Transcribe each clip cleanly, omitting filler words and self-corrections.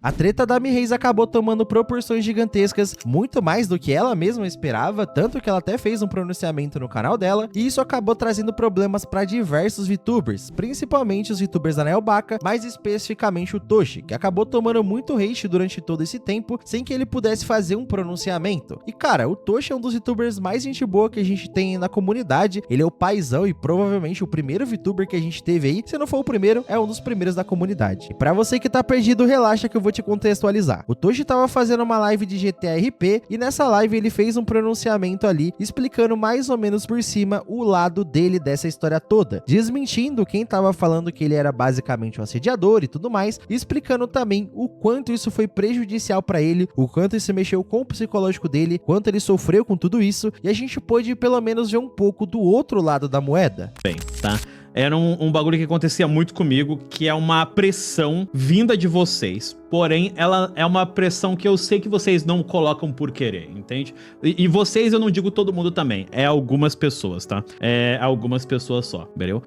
A treta da Mi-Reis acabou tomando proporções gigantescas, muito mais do que ela mesma esperava, tanto que ela até fez um pronunciamento no canal dela, e isso acabou trazendo problemas para diversos VTubers, principalmente os VTubers da Neobaka, mais especificamente o Toshi, que acabou tomando muito hate durante todo esse tempo, sem que ele pudesse fazer um pronunciamento. E cara, o Toshi é um dos VTubers mais gente boa que a gente tem na comunidade, ele é o paizão e provavelmente o primeiro VTuber que a gente teve aí, se não for o primeiro, é um dos primeiros da comunidade. E pra você que tá perdido, relaxa que eu vou te contextualizar. O Toshi tava fazendo uma live de GTA RP e nessa live ele fez um pronunciamento ali, explicando mais ou menos por cima o lado dele dessa história toda, desmentindo quem tava falando que ele era basicamente um assediador e tudo mais, e explicando também o quanto isso foi prejudicial pra ele, o quanto isso mexeu com o psicológico dele, quanto ele sofreu com tudo isso, e a gente pôde pelo menos ver um pouco do outro lado da moeda. Bem, tá? Era um bagulho que acontecia muito comigo, que é uma pressão vinda de vocês. Porém, ela é uma pressão que eu sei que vocês não colocam por querer, entende? E vocês, eu não digo todo mundo também. É algumas pessoas, tá? É algumas pessoas só, entendeu?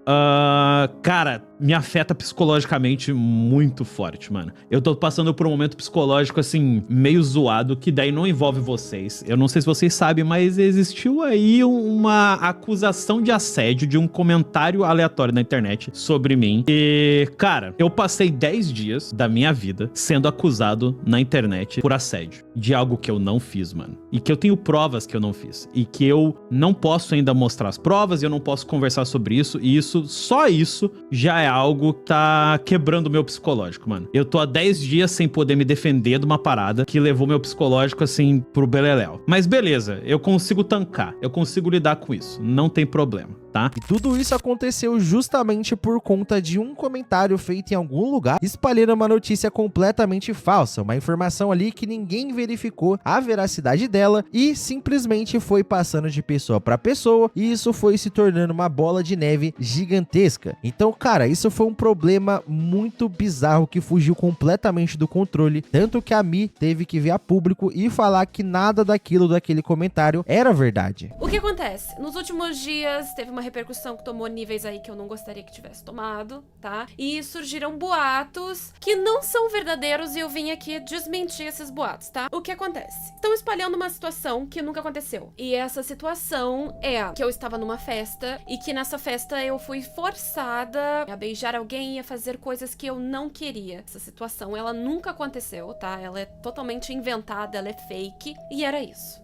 Cara, me afeta psicologicamente muito forte, mano. Eu tô passando por um momento psicológico, assim, meio zoado, que daí não envolve vocês. Eu não sei se vocês sabem, mas existiu aí uma acusação de assédio, de um comentário aleatório na internet sobre mim. E, cara, eu passei 10 dias da minha vida sendo acusado na internet por assédio de algo que eu não fiz, mano. E que eu tenho provas que eu não fiz. E que eu não posso ainda mostrar as provas, e eu não posso conversar sobre isso. E isso, só isso, já é algo que tá quebrando o meu psicológico, mano. Eu tô há 10 dias sem poder me defender de uma parada que levou meu psicológico, assim, pro beleléu. Mas beleza, eu consigo tancar. Eu consigo lidar com isso. Não tem problema, tá? E tudo isso aconteceu justamente por conta de um comentário feito em algum lugar, espalhando uma notícia completamente falsa, uma informação ali que ninguém verificou a veracidade dela e simplesmente foi passando de pessoa para pessoa, e isso foi se tornando uma bola de neve gigantesca. Então, cara, isso foi um problema muito bizarro que fugiu completamente do controle, tanto que a Mi teve que vir a público e falar que nada daquele comentário era verdade. O que acontece? Nos últimos dias teve uma repercussão que tomou níveis aí que eu não gostaria que tivesse tomado, tá? E surgiram boatos que não são verdadeiros e eu vim aqui desmentir esses boatos, tá? O que acontece? Estão espalhando uma situação que nunca aconteceu. E essa situação é que eu estava numa festa e que nessa festa eu fui forçada a beijar alguém e a fazer coisas que eu não queria. Essa situação, ela nunca aconteceu, tá? Ela é totalmente inventada, ela é fake e era isso.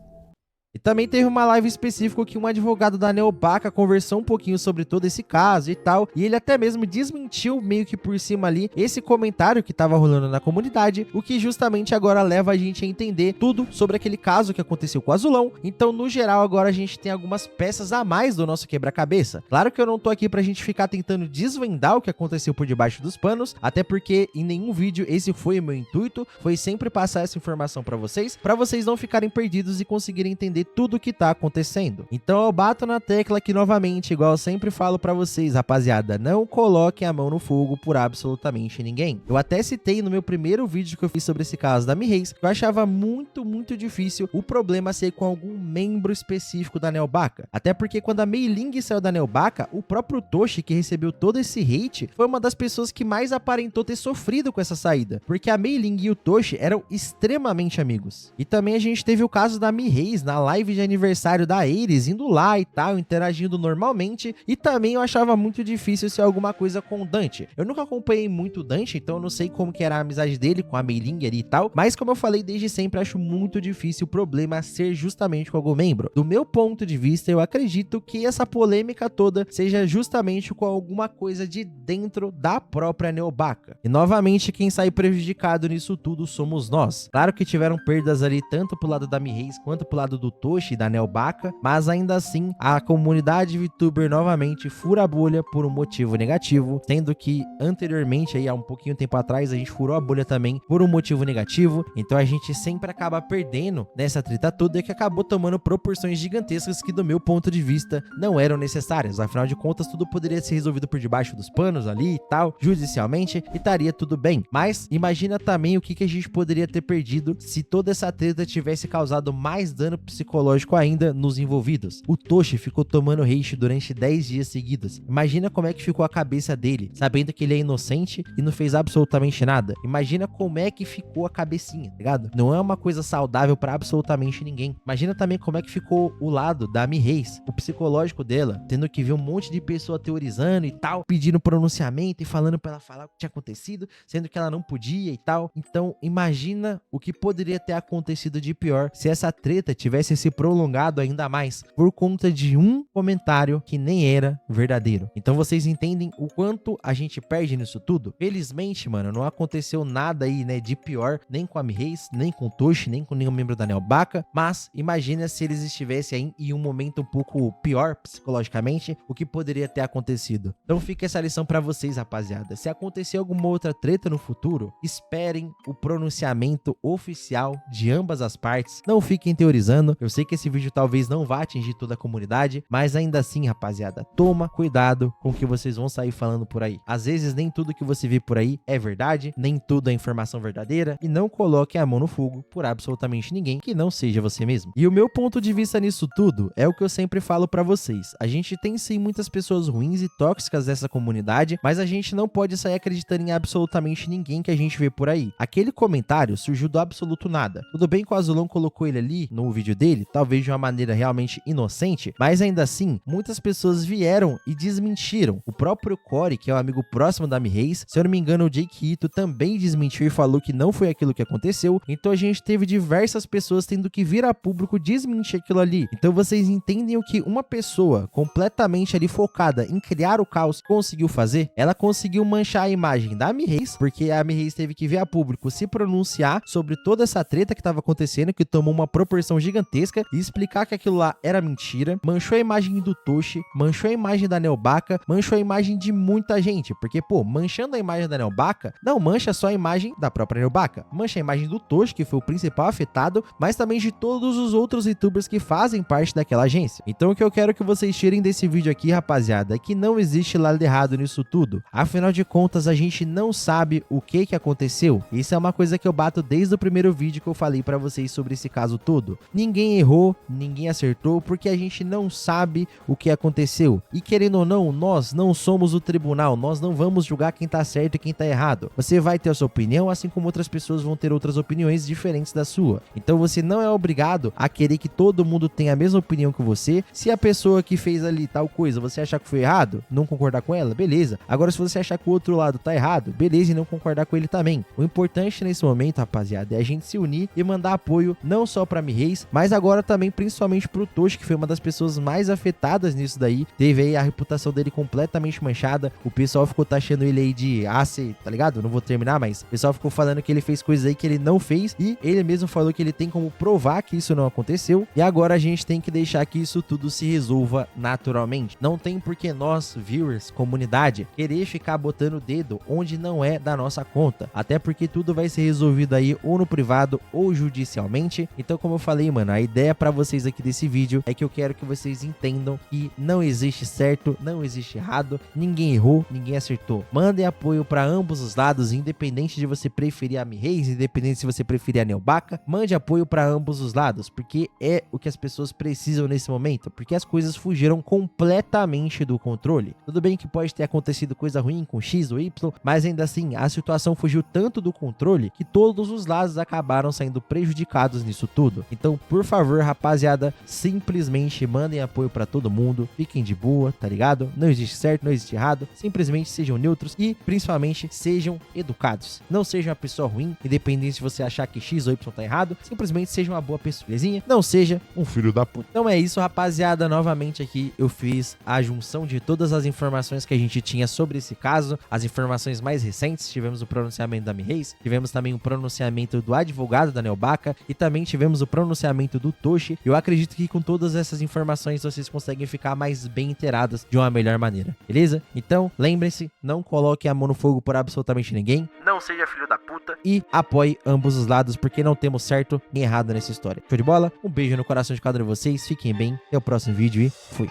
E também teve uma live específica que um advogado da Neobaka conversou um pouquinho sobre todo esse caso e tal, e ele até mesmo desmentiu meio que por cima ali esse comentário que tava rolando na comunidade, o que justamente agora leva a gente a entender tudo sobre aquele caso que aconteceu com o Azulão. Então, no geral, agora a gente tem algumas peças a mais do nosso quebra-cabeça. Claro que eu não tô aqui pra gente ficar tentando desvendar o que aconteceu por debaixo dos panos, até porque em nenhum vídeo esse foi o meu intuito, foi sempre passar essa informação pra vocês não ficarem perdidos e conseguirem entender tudo o que tá acontecendo. Então eu bato na tecla aqui novamente, igual eu sempre falo pra vocês, rapaziada, não coloquem a mão no fogo por absolutamente ninguém. Eu até citei no meu primeiro vídeo que eu fiz sobre esse caso da Mi-Reis, que eu achava muito difícil o problema ser com algum membro específico da Neobaka. Até porque quando a Mei Ling saiu da Neobaka, o próprio Toshi, que recebeu todo esse hate, foi uma das pessoas que mais aparentou ter sofrido com essa saída, porque a Mei Ling e o Toshi eram extremamente amigos. E também a gente teve o caso da Mi-Reis na live de aniversário da Ares, indo lá e tal, interagindo normalmente, e também eu achava muito difícil ser alguma coisa com o Dante. Eu nunca acompanhei muito o Dante, então eu não sei como que era a amizade dele com a Mei Ling ali e tal, mas como eu falei desde sempre, acho muito difícil o problema ser justamente com algum membro. Do meu ponto de vista, eu acredito que essa polêmica toda seja justamente com alguma coisa de dentro da própria Neobaka. E novamente, quem sai prejudicado nisso tudo somos nós. Claro que tiveram perdas ali tanto pro lado da Mi-Reis quanto pro lado do Toshi da Neobaka, mas ainda assim a comunidade VTuber novamente fura a bolha por um motivo negativo, sendo que anteriormente aí há um pouquinho tempo atrás a gente furou a bolha também por um motivo negativo, então a gente sempre acaba perdendo nessa treta toda que acabou tomando proporções gigantescas que do meu ponto de vista não eram necessárias, afinal de contas tudo poderia ser resolvido por debaixo dos panos ali e tal, judicialmente, e estaria tudo bem, mas imagina também o que a gente poderia ter perdido se toda essa treta tivesse causado mais dano psicológico psicológico ainda nos envolvidos. O Toshi ficou tomando hate durante 10 dias seguidos. Imagina como é que ficou a cabeça dele, sabendo que ele é inocente e não fez absolutamente nada. Imagina como é que ficou a cabecinha, tá ligado? Não é uma coisa saudável pra absolutamente ninguém. Imagina também como é que ficou o lado da Ami Reis, o psicológico dela, tendo que ver um monte de pessoa teorizando e tal, pedindo pronunciamento e falando pra ela falar o que tinha acontecido, sendo que ela não podia e tal. Então, imagina o que poderia ter acontecido de pior se essa treta tivesse se prolongado ainda mais por conta de um comentário que nem era verdadeiro. Então vocês entendem o quanto a gente perde nisso tudo? Felizmente, mano, não aconteceu nada aí, né, de pior, nem com a Ami Reis, nem com o Toshi, nem com nenhum membro da Neobaka, mas imagina se eles estivessem aí em um momento um pouco pior psicologicamente, o que poderia ter acontecido. Então fica essa lição pra vocês, rapaziada. Se acontecer alguma outra treta no futuro, esperem o pronunciamento oficial de ambas as partes. Não fiquem teorizando. Eu sei que esse vídeo talvez não vá atingir toda a comunidade, mas ainda assim, rapaziada, toma cuidado com o que vocês vão sair falando por aí. Às vezes nem tudo que você vê por aí é verdade, nem tudo é informação verdadeira, e não coloque a mão no fogo por absolutamente ninguém que não seja você mesmo. E o meu ponto de vista nisso tudo é o que eu sempre falo pra vocês. A gente tem sim muitas pessoas ruins e tóxicas nessa comunidade, mas a gente não pode sair acreditando em absolutamente ninguém que a gente vê por aí. Aquele comentário surgiu do absoluto nada. Tudo bem que o Azulão colocou ele ali no vídeo dele, talvez de uma maneira realmente inocente, mas ainda assim, muitas pessoas vieram e desmentiram. O próprio Corey, que é um amigo próximo da Ami Reis, se eu não me engano, o Jake Ito também desmentiu e falou que não foi aquilo que aconteceu. Então a gente teve diversas pessoas tendo que vir a público desmentir aquilo ali. Então vocês entendem o que uma pessoa completamente ali focada em criar o caos conseguiu fazer? Ela conseguiu manchar a imagem da Ami Reis, porque a Ami Reis teve que vir a público se pronunciar sobre toda essa treta que estava acontecendo, que tomou uma proporção gigantesca, e explicar que aquilo lá era mentira. Manchou a imagem do Toshi, manchou a imagem da Neobaka, manchou a imagem de muita gente, porque, pô, manchando a imagem da Neobaka, não mancha só a imagem da própria Neobaka, mancha a imagem do Toshi, que foi o principal afetado, mas também de todos os outros youtubers que fazem parte daquela agência. Então o que eu quero que vocês tirem desse vídeo aqui, rapaziada, é que não existe lado errado nisso tudo. Afinal de contas, a gente não sabe o que aconteceu. Isso é uma coisa que eu bato desde o primeiro vídeo que eu falei pra vocês sobre esse caso todo. Ninguém errou, ninguém acertou, porque a gente não sabe o que aconteceu. E querendo ou não, nós não somos o tribunal, nós não vamos julgar quem tá certo e quem tá errado. Você vai ter a sua opinião, assim como outras pessoas vão ter outras opiniões diferentes da sua. Então você não é obrigado a querer que todo mundo tenha a mesma opinião que você. Se a pessoa que fez ali tal coisa, você achar que foi errado, não concordar com ela, beleza. Agora, se você achar que o outro lado tá errado, beleza, e não concordar com ele também. O importante nesse momento, rapaziada, é a gente se unir e mandar apoio não só pra Ami Reis, mas agora também principalmente pro Toshi, que foi uma das pessoas mais afetadas nisso daí. Teve aí a reputação dele completamente manchada. O pessoal ficou taxando ele aí de AC, tá ligado? Não vou terminar, mas o pessoal ficou falando que ele fez coisas aí que ele não fez, e ele mesmo falou que ele tem como provar que isso não aconteceu. E agora a gente tem que deixar que isso tudo se resolva naturalmente. Não tem por que nós, viewers, comunidade, querer ficar botando o dedo onde não é da nossa conta. Até porque tudo vai ser resolvido aí ou no privado ou judicialmente. Então, como eu falei, mano, a ideia pra vocês aqui desse vídeo é que eu quero que vocês entendam que não existe certo, não existe errado, ninguém errou, ninguém acertou. Mandem apoio pra ambos os lados, independente de você preferir a Ami Reis, independente se você preferir a Neobaka, mande apoio pra ambos os lados, porque é o que as pessoas precisam nesse momento, porque as coisas fugiram completamente do controle. Tudo bem que pode ter acontecido coisa ruim com X ou Y, mas ainda assim, a situação fugiu tanto do controle que todos os lados acabaram saindo prejudicados nisso tudo. Então, por favor, rapaziada, simplesmente mandem apoio pra todo mundo, fiquem de boa, tá ligado? Não existe certo, não existe errado, simplesmente sejam neutros e, principalmente, sejam educados. Não seja uma pessoa ruim, independente se você achar que X ou Y tá errado, simplesmente seja uma boa pessoa, belezinha? Não seja um filho da puta. Então é isso, rapaziada, novamente aqui eu fiz a junção de todas as informações que a gente tinha sobre esse caso, as informações mais recentes. Tivemos o pronunciamento da Ami Reis, tivemos também o pronunciamento do advogado da Neobaka e também tivemos o pronunciamento do Toshi. Eu acredito que com todas essas informações vocês conseguem ficar mais bem inteirados de uma melhor maneira, beleza? Então, lembrem-se, não coloque a mão no fogo por absolutamente ninguém, não seja filho da puta e apoie ambos os lados, porque não temos certo nem errado nessa história. Show de bola? Um beijo no coração de cada um de vocês, fiquem bem, até o próximo vídeo e fui!